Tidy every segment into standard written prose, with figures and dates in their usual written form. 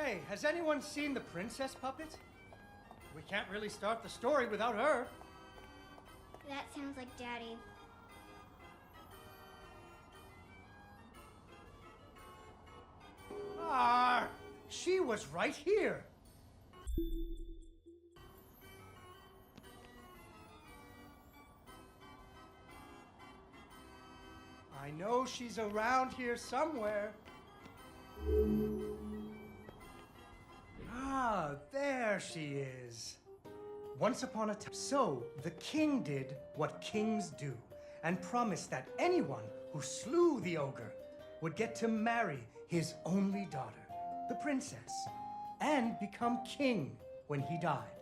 Hey, has anyone seen the princess puppet? We can't really start the story without her. That sounds like Daddy. Ah, she was right here. I know she's around here somewhere. Ah, there she is. Once upon a time, so the king did what kings do and promised that anyone who slew the ogre would get to marry his only daughter, the princess, and become king when he died.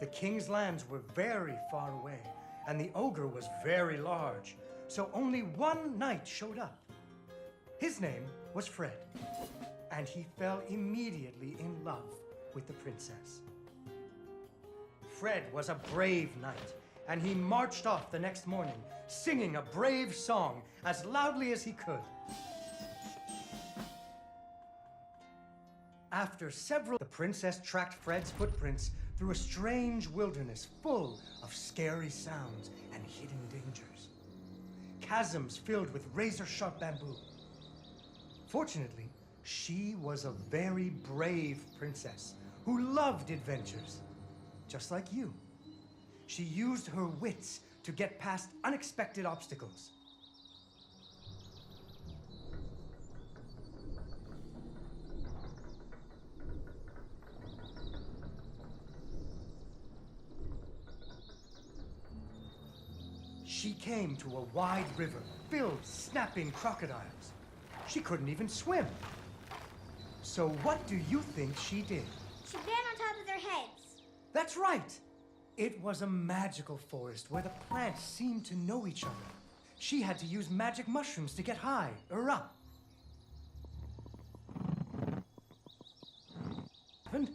The king's lands were very far away, and the ogre was very large, so only one knight showed up. His name was Fred, and he fell immediately in love with the princess. Fred was a brave knight, and he marched off the next morning, singing a brave song as loudly as he could. After several, the princess tracked Fred's footprints through a strange wilderness full of scary sounds and hidden dangers. Chasms filled with razor-sharp bamboo. Fortunately, she was a very brave princess who loved adventures, just like you. She used her wits to get past unexpected obstacles. She came to a wide river filled with snapping crocodiles. She couldn't even swim. So what do you think she did? She ran on top of their heads. That's right. It was a magical forest where the plants seemed to know each other. She had to use magic mushrooms to get high or up. And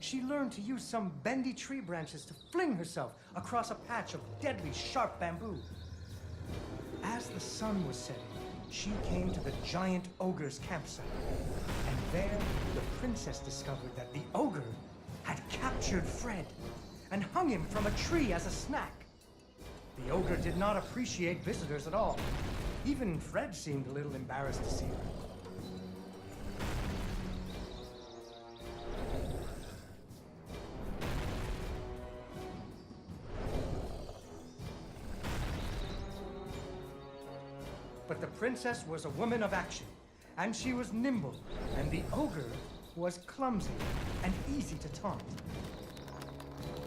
she learned to use some bendy tree branches to fling herself across a patch of deadly sharp bamboo. As the sun was setting, she came to the giant ogre's campsite. And there, the princess discovered that the ogre had captured Fred and hung him from a tree as a snack. The ogre did not appreciate visitors at all. Even Fred seemed a little embarrassed to see her. But the princess was a woman of action, and she was nimble, and the ogre was clumsy and easy to taunt.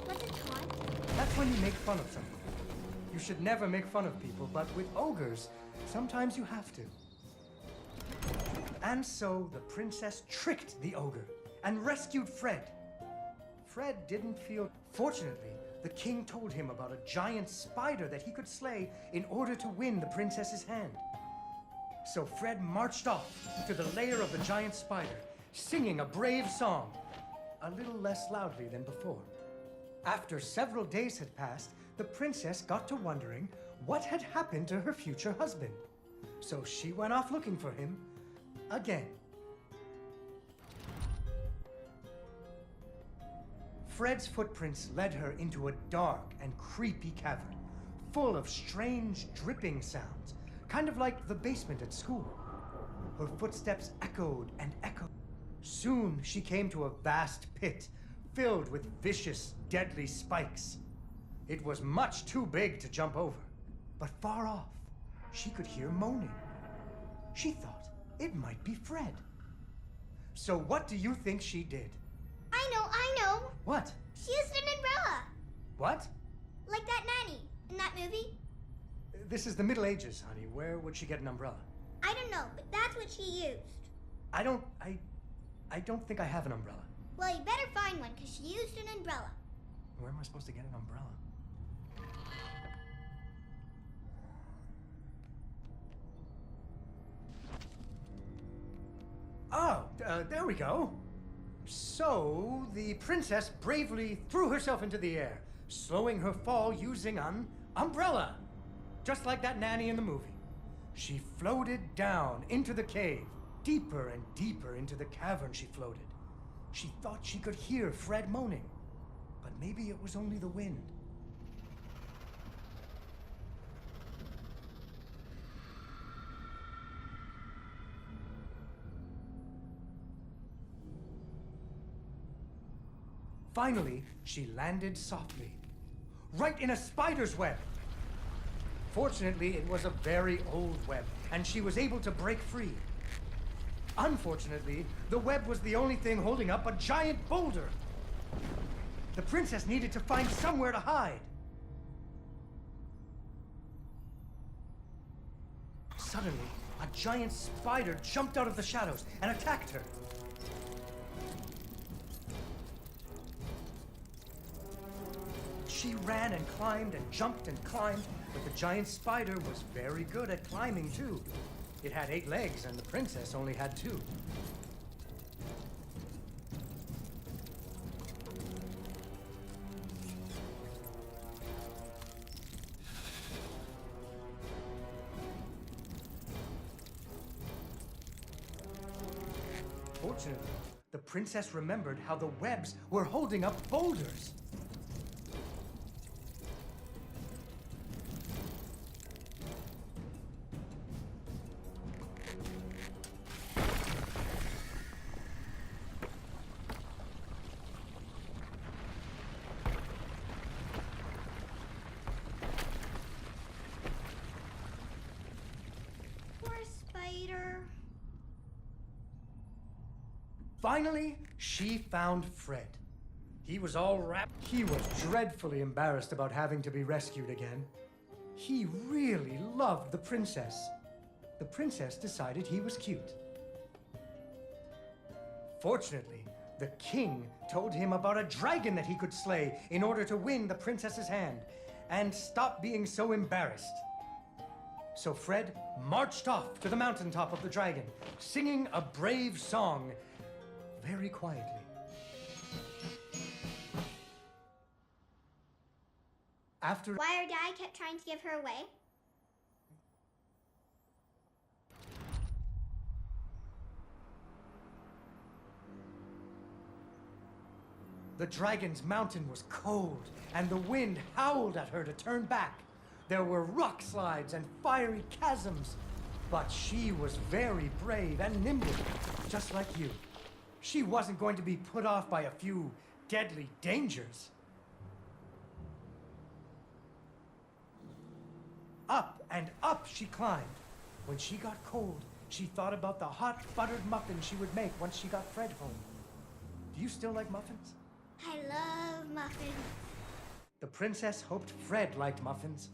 What's a taunt? That's when you make fun of someone. You should never make fun of people, but with ogres, sometimes you have to. And so the princess tricked the ogre and rescued Fred. Fred didn't feel... Fortunately, the king told him about a giant spider that he could slay in order to win the princess's hand. So Fred marched off to the lair of the giant spider, singing a brave song, a little less loudly than before. After several days had passed, the princess got to wondering what had happened to her future husband. So she went off looking for him again. Fred's footprints led her into a dark and creepy cavern, full of strange dripping sounds, kind of like the basement at school. Her footsteps echoed and echoed. Soon she came to a vast pit filled with vicious, deadly spikes. It was much too big to jump over, but far off, she could hear moaning. She thought it might be Fred. So what do you think she did? I know. What? She used an umbrella. What? Like that nanny in that movie. This is the Middle Ages, honey. Where would she get an umbrella? I don't know, but that's what she used. I don't think I have an umbrella. Well, you better find one, because she used an umbrella. Where am I supposed to get an umbrella? Oh, there we go. So the princess bravely threw herself into the air, slowing her fall using an umbrella, just like that nanny in the movie. She floated down into the cave. Deeper and deeper into the cavern she floated. She thought she could hear Fred moaning, but maybe it was only the wind. Finally, she landed softly, right in a spider's web. Fortunately, it was a very old web, and she was able to break free. Unfortunately, the web was the only thing holding up a giant boulder. The princess needed to find somewhere to hide. Suddenly, a giant spider jumped out of the shadows and attacked her. She ran and climbed and jumped and climbed, but the giant spider was very good at climbing too. It had 8 legs, and the princess only had 2. Fortunately, the princess remembered how the webs were holding up boulders. Finally, she found Fred. He was all wrapped. He was dreadfully embarrassed about having to be rescued again. He really loved the princess. The princess decided he was cute. Fortunately, the king told him about a dragon that he could slay in order to win the princess's hand and stop being so embarrassed. So Fred marched off to the mountaintop of the dragon, singing a brave song very quietly. After Why her dad kept trying to give her away? the dragon's mountain was cold, and the wind howled at her to turn back. There were rock slides and fiery chasms, but she was very brave and nimble, just like you. She wasn't going to be put off by a few deadly dangers. Up and up she climbed. When she got cold, she thought about the hot buttered muffins she would make once she got Fred home. Do you still like muffins? I love muffins. The princess hoped Fred liked muffins.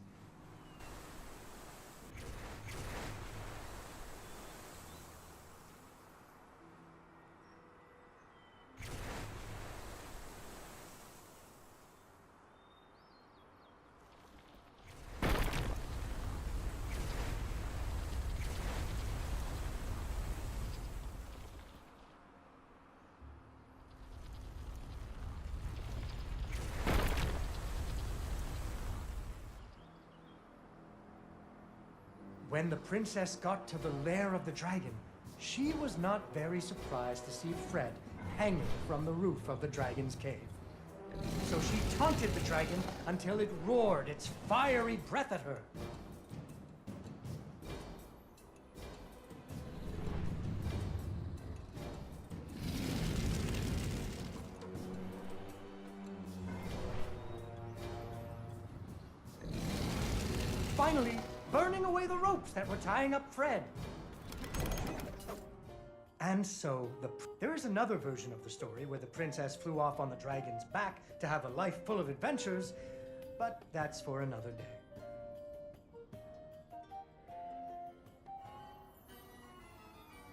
When the princess got to the lair of the dragon, she was not very surprised to see Fred hanging from the roof of the dragon's cave. So she taunted the dragon until it roared its fiery breath at her. Finally, burning away the ropes that were tying up Fred. And so, there is another version of the story where the princess flew off on the dragon's back to have a life full of adventures, but that's for another day.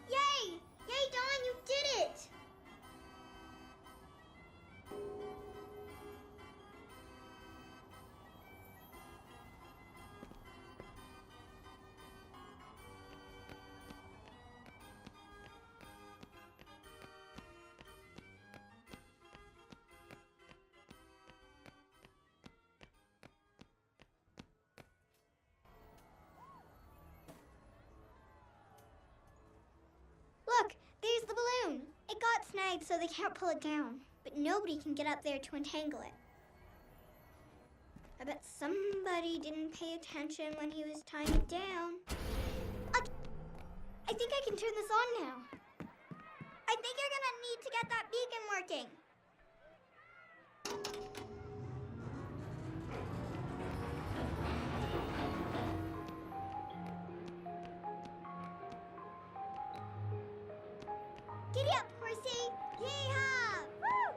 Yay! Yay, Dawn, you did it! tied so they can't pull it down. But nobody can get up there to untangle it. I bet somebody didn't pay attention when he was tying it down. I think I can turn this on now. I think you're gonna need to get that beacon working. Giddy up, horsey! Yee-haw! Woo!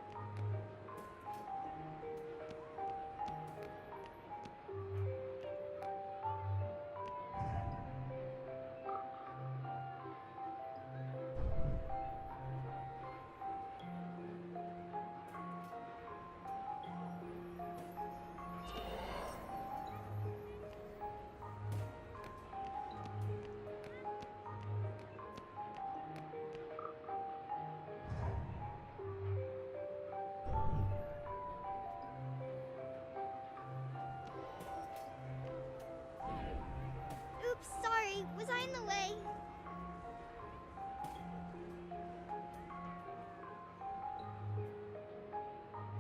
Oops, sorry. Was I in the way?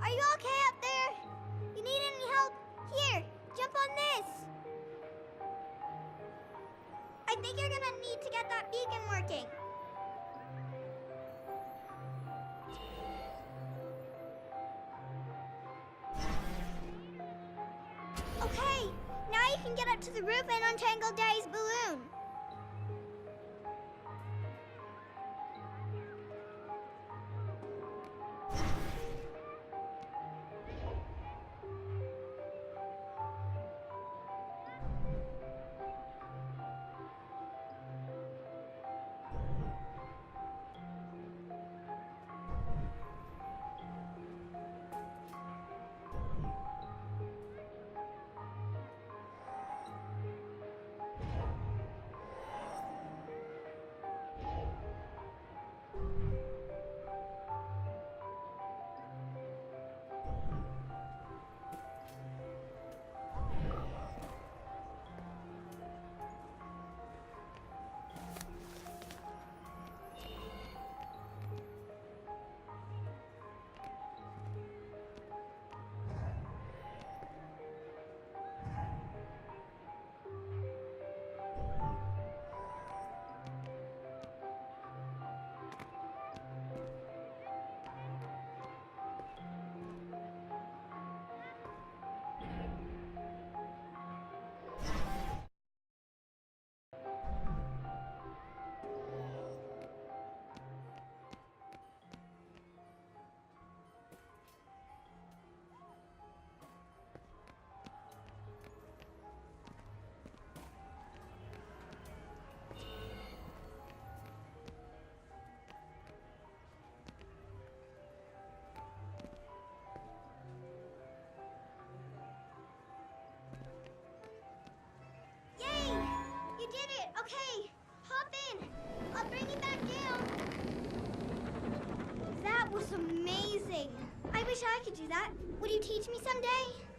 Are you okay up there? You need any help? Here, jump on this. I think you're gonna need to get that beacon working. Okay, now you can get up to the roof and untangle Daddy's balloon. You did it! Okay, hop in. I'll bring you back down. That was amazing. I wish I could do that. Would you teach me someday?